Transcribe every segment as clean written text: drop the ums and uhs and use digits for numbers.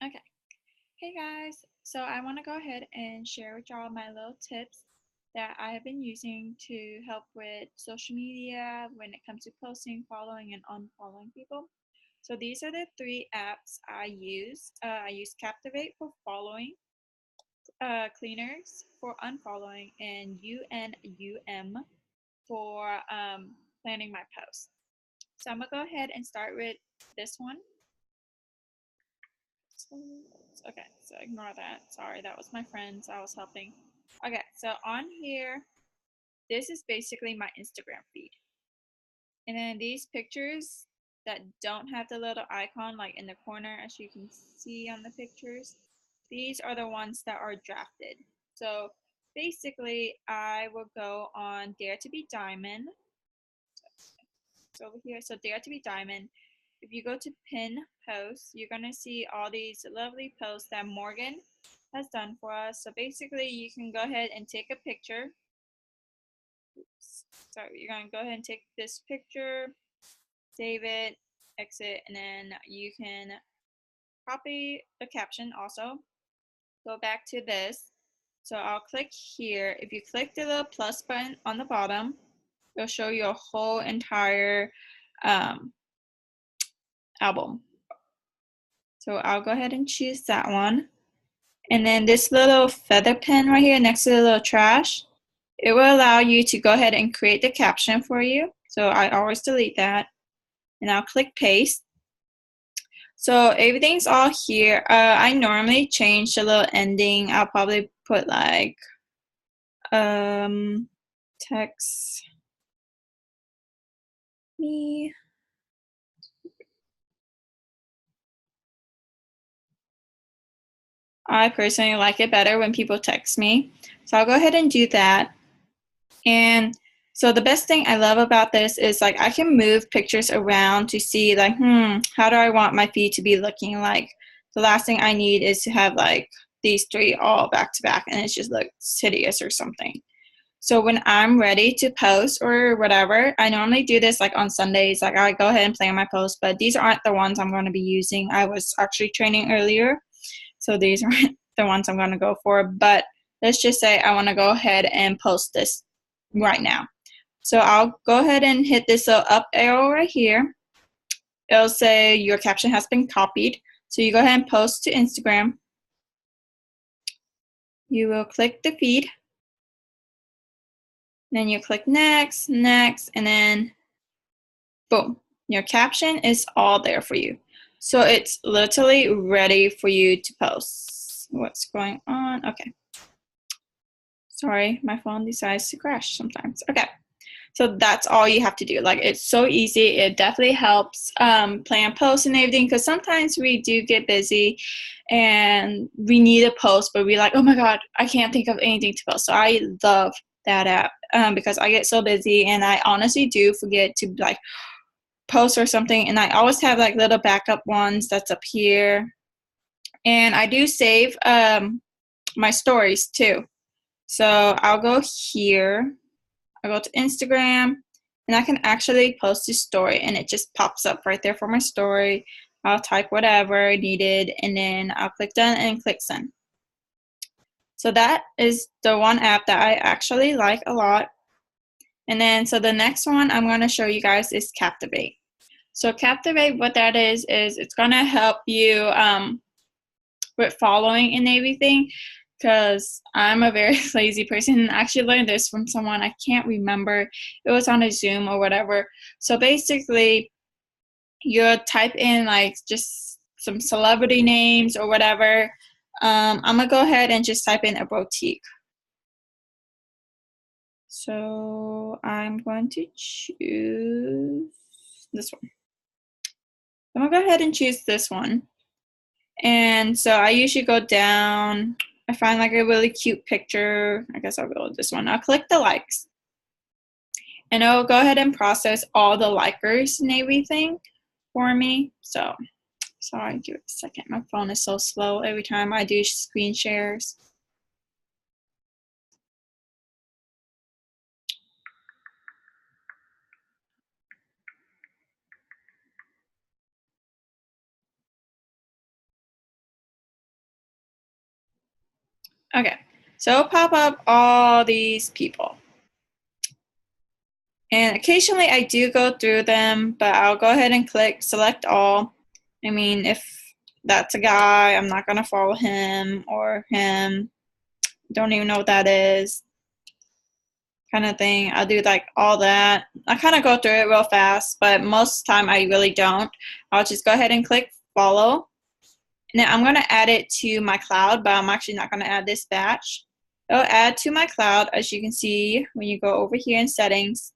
Okay. Hey guys, so I want to go ahead and share with y'all my little tips that I have been using to help with social media when it comes to posting, following, and unfollowing people. So these are the three apps I use. I use Captivate for following, Cleaners for unfollowing, and UNUM for planning my posts. So I'm gonna go ahead and start with this one. Okay, so ignore that. Sorry, that was my friends I was helping. Okay, so on here, this is basically my Instagram feed. And then these pictures that don't have the little icon like in the corner, as you can see on the pictures, these are the ones that are drafted. So basically, I will go on Dare to be Diamond. So over here, so Dare to be Diamond. If you go to pin posts, you're going to see all these lovely posts that Morgan has done for us. So basically, you can go ahead and take a picture. Oops. So you're going to go ahead and take this picture, save it, exit, and then you can copy the caption also. Go back to this. So I'll click here. If you click the little plus button on the bottom, it'll show you a whole entire album. So I'll go ahead and choose that one. And then this little feather pen right here next to the little trash, it will allow you to go ahead and create the caption for you. So I always delete that. And I'll click paste. So everything's all here. I normally change the little ending. I'll probably put like text me. I personally like it better when people text me. So I'll go ahead and do that. And so the best thing I love about this is like I can move pictures around to see like, how do I want my feed to be looking like? The last thing I need is to have like these three all back to back and it just looks hideous or something. So when I'm ready to post or whatever, I normally do this like on Sundays. Like I go ahead and plan my post, but these aren't the ones I'm going to be using. I was actually training earlier, so these aren't the ones I'm going to go for. But let's just say I want to go ahead and post this right now. So I'll go ahead and hit this little up arrow right here. It'll say your caption has been copied. So you go ahead and post to Instagram. You will click the feed. Then you click next, next, and then boom. Your caption is all there for you. So it's literally ready for you to post. What's going on? Okay. Sorry, my phone decides to crash sometimes. Okay. So that's all you have to do. Like it's so easy. It definitely helps plan posts and everything because sometimes we do get busy and we need a post, but we're like, oh my God, I can't think of anything to post. So I love that app because I get so busy and I honestly do forget to like post or something. And I always have like little backup ones that's up here. And I do save my stories too. So I'll go here. I go to Instagram and I can actually post a story and it just pops up right there for my story. I'll type whatever needed and then I'll click done and click send. So that is the one app that I actually like a lot. And then so the next one I'm going to show you guys is Captivate. So Captivate, what that is it's going to help you with following and everything because I'm a very lazy person. I actually learned this from someone, I can't remember. It was on a Zoom or whatever. So basically, you type in like just some celebrity names or whatever. I'm going to go ahead and just type in a boutique. So I'm going to choose this one. I'm going to go ahead and choose this one. And so I usually go down. I find like a really cute picture. I guess I'll go with this one. I'll click the likes. And it'll go ahead and process all the likers and everything for me. So, sorry, give it a second. My phone is so slow every time I do screen shares. Okay, so it'll pop up all these people. And occasionally I do go through them, but I'll go ahead and click select all. I mean, if that's a guy, I'm not going to follow him or him. Don't even know what that is. Kind of thing. I'll do like all that. I kind of go through it real fast, but most of the time I really don't. I'll just go ahead and click follow. And then I'm going to add it to my cloud, but I'm actually not going to add this batch. It'll add to my cloud, as you can see when you go over here in settings.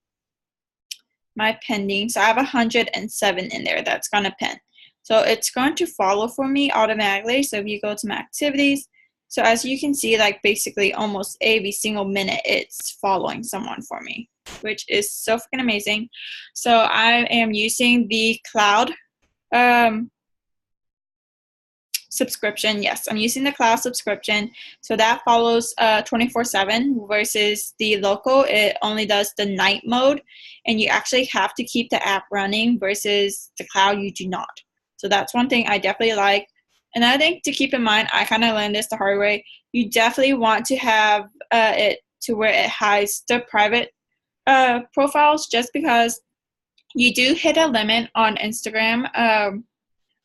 My pending, so I have 107 in there that's going to pin. So it's going to follow for me automatically. So if you go to my activities, so as you can see, like basically almost every single minute it's following someone for me, which is so freaking amazing. So I am using the cloud subscription. Yes, I'm using the cloud subscription. So that follows 24/7 versus the local. It only does the night mode, and you actually have to keep the app running versus the cloud, you do not. So that's one thing I definitely like. And I think to keep in mind, I kind of learned this the hard way. You definitely want to have it to where it hides the private profiles, just because you do hit a limit on Instagram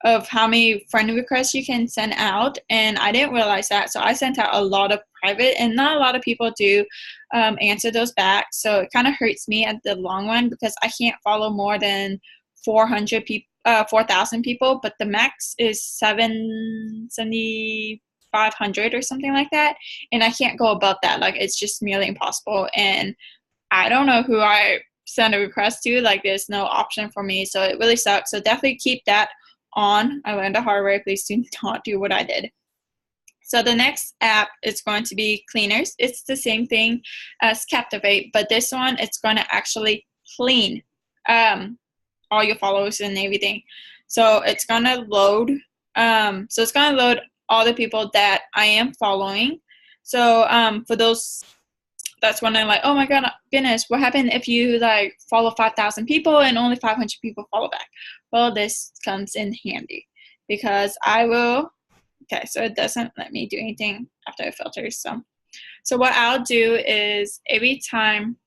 of how many friend requests you can send out, and I didn't realize that, so I sent out a lot of private, and not a lot of people do answer those back, so it kind of hurts me at the long run because I can't follow more than 400 people, 4,000 people, but the max is 7,500 or something like that, and I can't go above that. Like, it's just nearly impossible, and I don't know who I send a request to. Like, there's no option for me, so it really sucks. So definitely keep that on. I learned the hard way. Please do not do what I did. So the next app is going to be Cleaners. It's the same thing as Captivate, but this one, it's going to actually clean all your followers and everything. So it's going to load. So it's going to load all the people that I am following. So for those that's when I'm like, oh my goodness, what happened if you like follow 5,000 people and only 500 people follow back? Well, this comes in handy because I will, okay, so it doesn't let me do anything after it filters. So what I'll do is every time,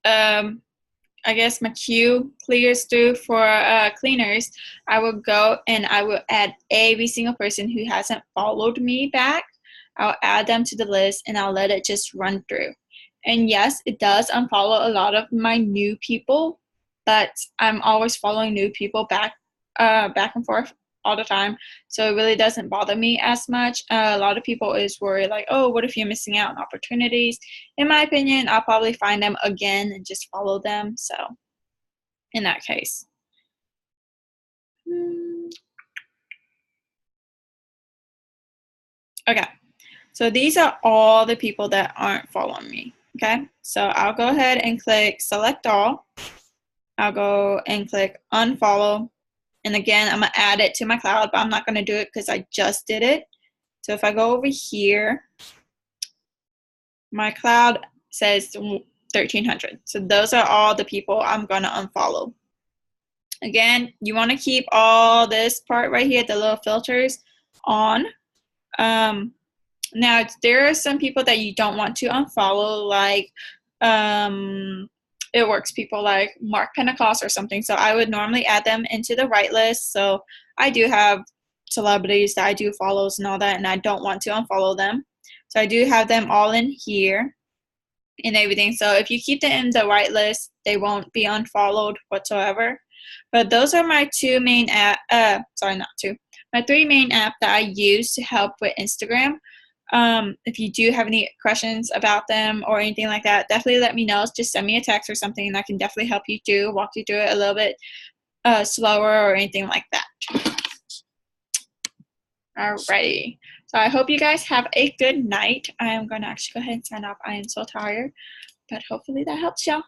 I guess my queue clears through for cleaners, I will go and I will add every single person who hasn't followed me back. I'll add them to the list and I'll let it just run through. And yes, it does unfollow a lot of my new people, but I'm always following new people back and forth all the time. So it really doesn't bother me as much. A lot of people is worried like, oh, what if you're missing out on opportunities? In my opinion, I'll probably find them again and just follow them. So in that case. Okay, so these are all the people that aren't following me. Okay, so I'll go ahead and click select all. I'll go and click unfollow. And again, I'm going to add it to my cloud, but I'm not going to do it because I just did it. So if I go over here, my cloud says 1,300. So those are all the people I'm going to unfollow. Again, you want to keep all this part right here, the little filters, on. Now, there are some people that you don't want to unfollow, like it works people like Mark Pentecost or something. So I would normally add them into the right list. So I do have celebrities that I do follows and all that, and I don't want to unfollow them. So I do have them all in here and everything. So if you keep them in the right list, they won't be unfollowed whatsoever. But those are my two main my three main app that I use to help with Instagram. If you do have any questions about them or anything like that, definitely let me know. Just send me a text or something, and I can definitely help you walk you through it a little bit slower or anything like that. Alrighty. So I hope you guys have a good night. I am going to actually go ahead and sign off. I am so tired, but hopefully that helps y'all.